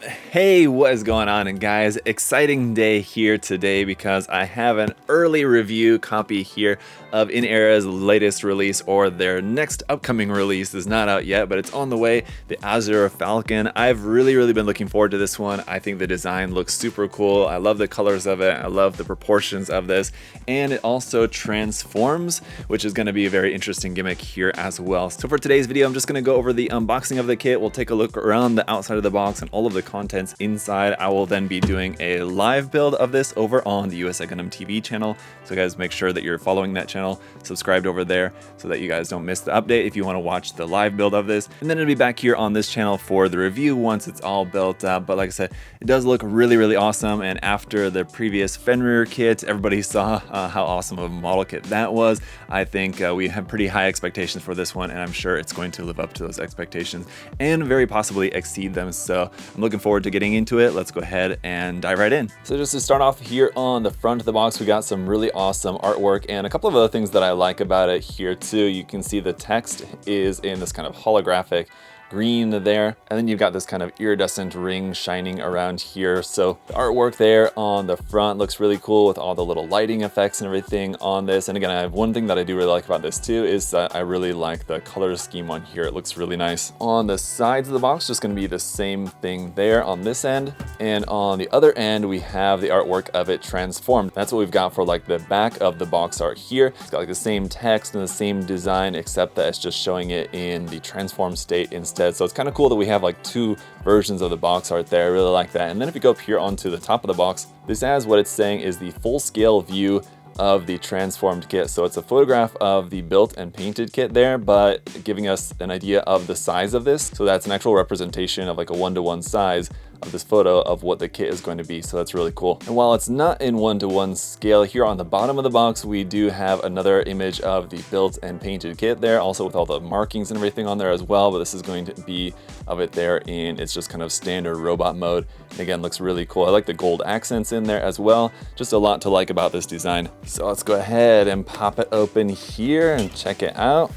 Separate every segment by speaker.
Speaker 1: Hey, what is going on? And guys, exciting day here today because I have an early review copy here of Inera's latest release, or their next upcoming release is not out yet, but it's on the way, the Azure Falcon. I've really been looking forward to this one. I think the design looks super cool. I love the colors of it. I love the proportions of this, and it also transforms, which is going to be a very interesting gimmick here as well. So for today's video, I'm just going to go over the unboxing of the kit. We'll take a look around the outside of the box and all of the contents inside. I will then be doing a live build of this over on the USA Gundam TV channel. So guys, make sure that you're following that channel, subscribed over there so that you guys don't miss the update if you want to watch the live build of this. And then it'll be back here on this channel for the review once it's all built up. But like I said, it does look really awesome. And after the previous Fenrir kit, everybody saw how awesome of a model kit that was. I think we have pretty high expectations for this one, and I'm sure it's going to live up to those expectations and very possibly exceed them. So I'm looking forward to getting into it. Let's go ahead and dive right in. So just to start off here on the front of the box, we got some really awesome artwork and a couple of other things that I like about it here too. You can see the text is in this kind of holographic green there, and then you've got this kind of iridescent ring shining around here. So the artwork there on the front looks really cool with all the little lighting effects and everything on this. And again, I have one thing that I do really like about this too, is that I really like the color scheme on here. It looks really nice. On the sides of the box, just going to be the same thing there on this end, and on the other end we have the artwork of it transformed. That's what we've got for like the back of the box art here. It's got like the same text and the same design, except that it's just showing it in the transformed state instead. So it's kind of cool that we have like two versions of the box art there. I really like that. And then if you go up here onto the top of the box, this has what it's saying is the full scale view of the transformed kit. So it's a photograph of the built and painted kit there, but giving us an idea of the size of this. So that's an actual representation of like a 1:1 size of this photo of what the kit is going to be. So that's really cool. And while it's not in 1:1 scale, here on the bottom of the box, we do have another image of the built and painted kit there, also with all the markings and everything on there as well. But this is going to be of it there in its just kind of standard robot mode. And again, looks really cool. I like the gold accents in there as well. Just a lot to like about this design. So let's go ahead and pop it open here and check it out.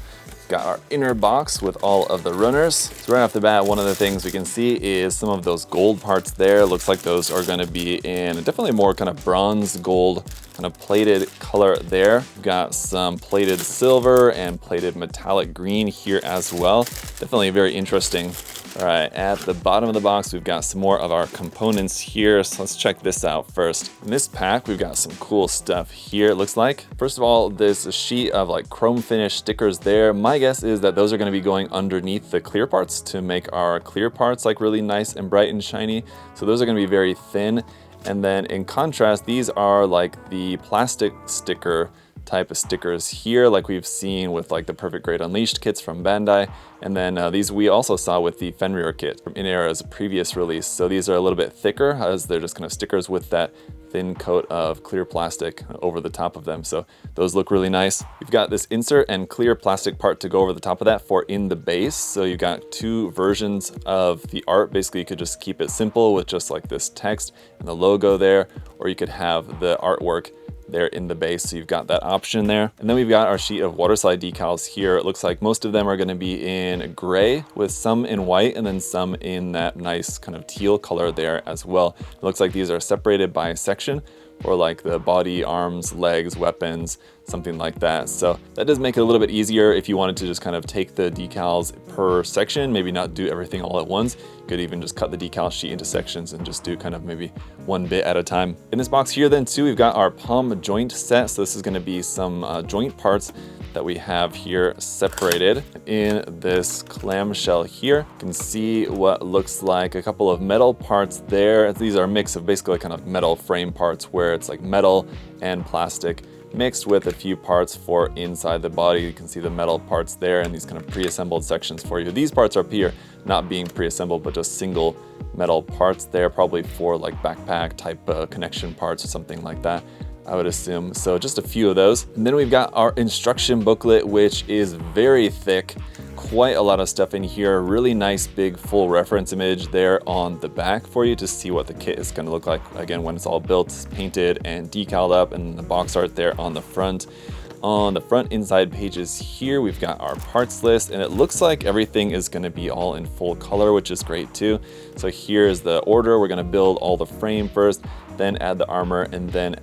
Speaker 1: Got our inner box with all of the runners. So right off the bat, one of the things we can see is some of those gold parts there. Looks like those are going to be in definitely more kind of bronze gold kind of plated color there. We've got some plated silver and plated metallic green here as well. Definitely very interesting. All right, at the bottom of the box, we've got some more of our components here. So let's check this out first. In this pack, we've got some cool stuff here, it looks like. First of all, there's a sheet of like chrome finish stickers there. My guess is that those are gonna be going underneath the clear parts to make our clear parts like really nice and bright and shiny. So those are gonna be very thin. And then in contrast, these are like the plastic sticker type of stickers here, like we've seen with like the Perfect Grade Unleashed kits from Bandai. And then these we also saw with the Fenrir kit from Inera's previous release. So these are a little bit thicker, as they're just kind of stickers with that thin coat of clear plastic over the top of them. So those look really nice. You've got this insert and clear plastic part to go over the top of that for in the base. So you've got two versions of the art. Basically, you could just keep it simple with just like this text and the logo there, or you could have the artwork there in the base. So you've got that option there. And then we've got our sheet of waterslide decals here. It looks like most of them are going to be in gray with some in white and then some in that nice kind of teal color there as well. It looks like these are separated by section for like the body, arms, legs, weapons, something like that. So that does make it a little bit easier if you wanted to just kind of take the decals per section, maybe not do everything all at once. You could even just cut the decal sheet into sections and just do kind of maybe one bit at a time. In this box here then too, we've got our palm joint set. So this is going to be some joint parts that we have here separated in this clamshell here. You can see what looks like a couple of metal parts there. These are a mix of basically kind of metal frame parts where it's like metal and plastic mixed with a few parts for inside the body. You can see the metal parts there and these kind of pre-assembled sections for you. These parts are up here not being pre-assembled, but just single metal parts there, probably for like backpack type connection parts or something like that, I would assume. So just a few of those. And then we've got our instruction booklet, which is very thick. Quite a lot of stuff in here. Really nice big full reference image there on the back for you to see what the kit is going to look like again when it's all built, painted, and decaled up, and the box art there on the front. On the front inside pages here, we've got our parts list, and it looks like everything is going to be all in full color, which is great too. So here's the order. We're going to build all the frame first, then add the armor, and then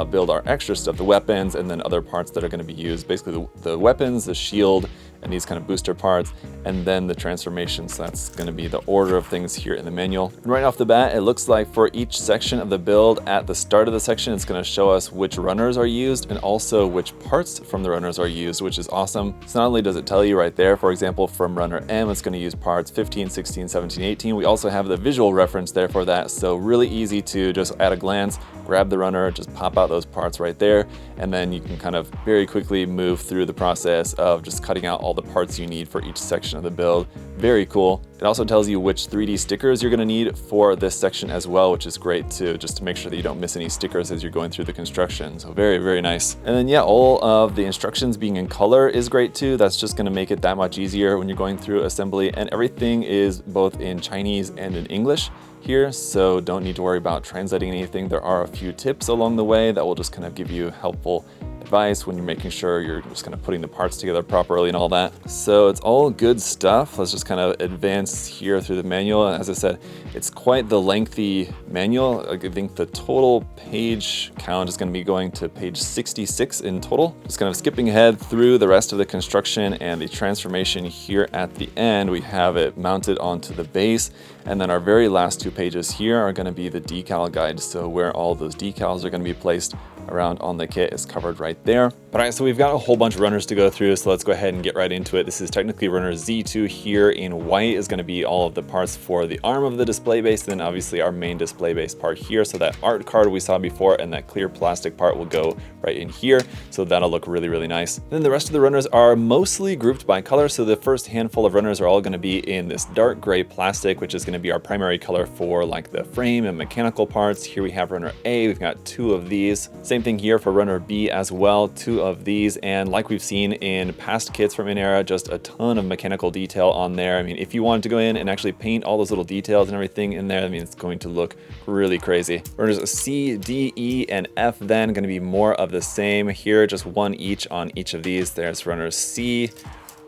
Speaker 1: build our extra stuff, the weapons, and then other parts that are going to be used. Basically the weapons, the shield, and these kind of booster parts, and then the transformation. So that's going to be the order of things here in the manual. And right off the bat, it looks like for each section of the build, at the start of the section, it's going to show us which runners are used and also which parts from the runners are used, which is awesome. So not only does it tell you right there, for example, from runner M, it's going to use parts 15, 16, 17, 18. We also have the visual reference there for that. So really easy to just at a glance, grab the runner, just pop out those parts right there. And then you can kind of very quickly move through the process of just cutting out all the parts you need for each section of the build. Very cool. It also tells you which 3D stickers you're going to need for this section as well, which is great too, just to make sure that you don't miss any stickers as you're going through the construction. So very, very nice. And then yeah, all of the instructions being in color is great too. That's just going to make it that much easier when you're going through assembly, and everything is both in Chinese and in English here, so don't need to worry about translating anything. There are a few tips along the way that will just kind of give you helpful advice when you're making sure you're just kind of putting the parts together properly and all that. So it's all good stuff. Let's just kind of advance here through the manual. And as I said, it's quite the lengthy manual. I think the total page count is going to be going to page 66 in total. Just kind of skipping ahead through the rest of the construction and the transformation here at the end. We have it mounted onto the base, and then our very last 2 pages here are going to be the decal guide. So where all those decals are going to be placed around on the kit is covered right there. All right, so we've got a whole bunch of runners to go through, so let's go ahead and get right into it. This is technically runner Z2 here in white is going to be all of the parts for the arm of the display base, and then obviously our main display base part here. So that art card we saw before and that clear plastic part will go right in here. So that'll look really, really nice. And then the rest of the runners are mostly grouped by color. So the first handful of runners are all going to be in this dark gray plastic, which is going to be our primary color for like the frame and mechanical parts. Here we have runner A, we've got 2 of these. Same thing here for runner B as well, 2 of these. And like we've seen in past kits from Inera, just a ton of mechanical detail on there. I mean, if you wanted to go in and actually paint all those little details and everything in there, I mean, it's going to look really crazy. Runners C, D, E, and F then going to be more of the same here, just 1 each on each of these. There's runner C,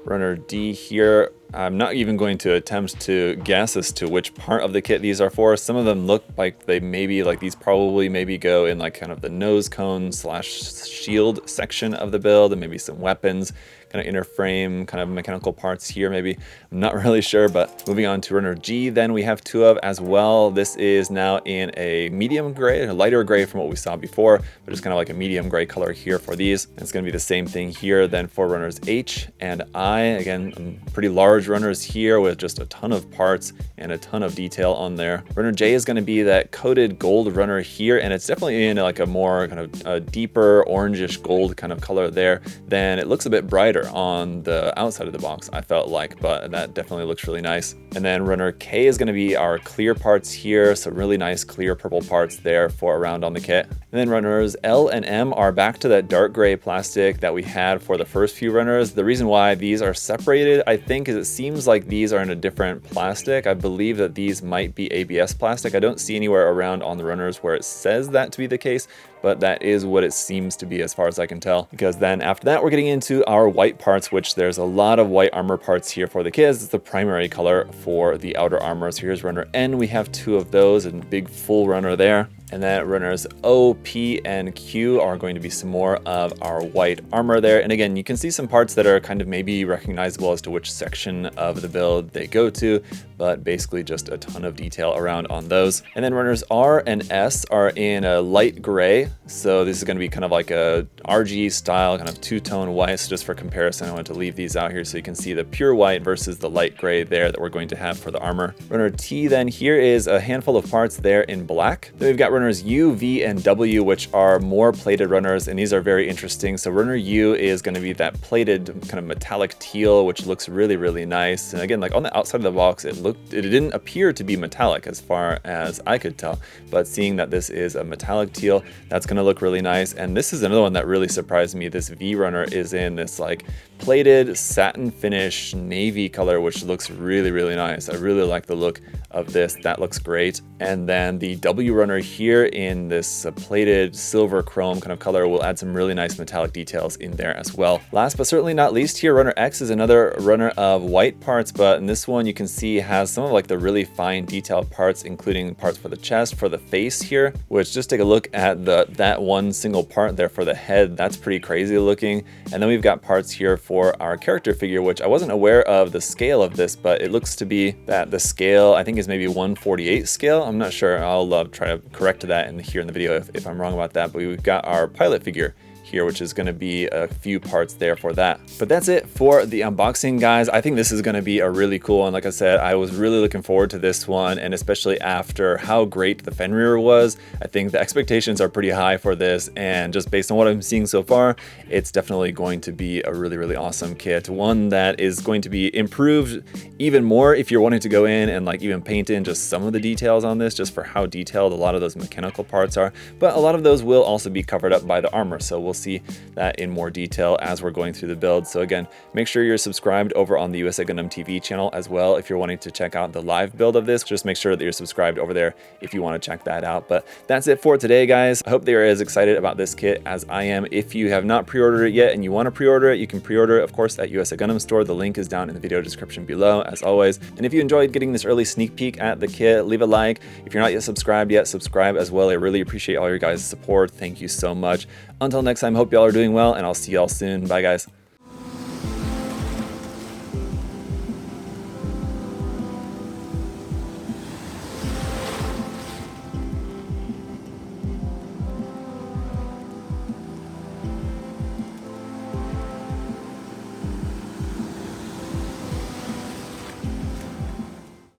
Speaker 1: runner D here. I'm not even going to attempt to guess as to which part of the kit these are for. Some of them look like they maybe, like these probably maybe go in like kind of the nose cone / shield section of the build, and maybe some weapons, kind of inner frame, kind of mechanical parts here maybe. I'm not really sure, but moving on to runner G, then we have 2 of as well. This is now in a medium gray, a lighter gray from what we saw before, but it's kind of like a medium gray color here for these. And it's going to be the same thing here then for runners H and I. Again, pretty large runners here with just a ton of parts and a ton of detail on there. Runner J is going to be that coated gold runner here, and it's definitely in like a more kind of a deeper orangish gold kind of color there. Then it looks a bit brighter on the outside of the box, I felt like, but that definitely looks really nice. And then runner K is going to be our clear parts here, so really nice clear purple parts there for around on the kit. And then runners L and M are back to that dark gray plastic that we had for the first few runners. The reason why these are separated, I think, is it seems like these are in a different plastic. I believe that these might be ABS plastic. I don't see anywhere around on the runners where it says that to be the case, but that is what it seems to be as far as I can tell. Because then after that, we're getting into our white parts, which there's a lot of white armor parts here for the kids. It's the primary color for the outer armor. So here's runner N. We have 2 of those, and big full runner there. And then runners O, P, and Q are going to be some more of our white armor there. And again, you can see some parts that are kind of maybe recognizable as to which section of the build they go to, but basically just a ton of detail around on those. And then runners R and S are in a light gray. So this is going to be kind of like a RG style, kind of 2-tone white. So just for comparison, I wanted to leave these out here so you can see the pure white versus the light gray there that we're going to have for the armor. Runner T then here is a handful of parts there in black. Then we've got runners U, V, and W, which are more plated runners, and these are very interesting. So runner U is going to be that plated kind of metallic teal, which looks really, really nice. And again, like on the outside of the box, it didn't appear to be metallic as far as I could tell, but seeing that this is a metallic teal, that's going to look really nice. And this is another one that really surprised me. This V runner is in this like plated satin finish navy color, which looks really, really nice. I really like the look of this. That looks great. And then the W runner here in this plated silver chrome kind of color will add some really nice metallic details in there as well. Last but certainly not least here, runner X is another runner of white parts, but in this one you can see has some of like the really fine detailed parts, including parts for the chest, for the face here, which just take a look at that one single part there for the head. That's pretty crazy looking. And then we've got parts here for our character figure, which I wasn't aware of the scale of this, but it looks to be that the scale I think is maybe 1/48 scale. I'm not sure. I'll try to correct that here in the video if I'm wrong about that. But we've got our pilot figure here, which is going to be a few parts there for that. But that's it for the unboxing, guys. I think this is going to be a really cool one. Like I said, I was really looking forward to this one, and especially after how great the Fenrir was, I think the expectations are pretty high for this, and just based on what I'm seeing so far, it's definitely going to be a really, really awesome kit. One that is going to be improved even more if you're wanting to go in and like even paint in just some of the details on this, just for how detailed a lot of those mechanical parts are. But a lot of those will also be covered up by the armor, so we'll see that in more detail as we're going through the build. So again, make sure you're subscribed over on the USA Gundam TV channel as well. If you're wanting to check out the live build of this, just make sure that you're subscribed over there if you want to check that out. But that's it for today, guys. I hope that you're as excited about this kit as I am. If you have not pre-ordered it yet and you want to pre-order it, you can pre-order it, of course, at USA Gundam Store. The link is down in the video description below, as always. And if you enjoyed getting this early sneak peek at the kit, leave a like. If you're not yet subscribed, subscribe as well. I really appreciate all your guys' support. Thank you so much. Until next time, hope y'all are doing well, and I'll see y'all soon. Bye, guys.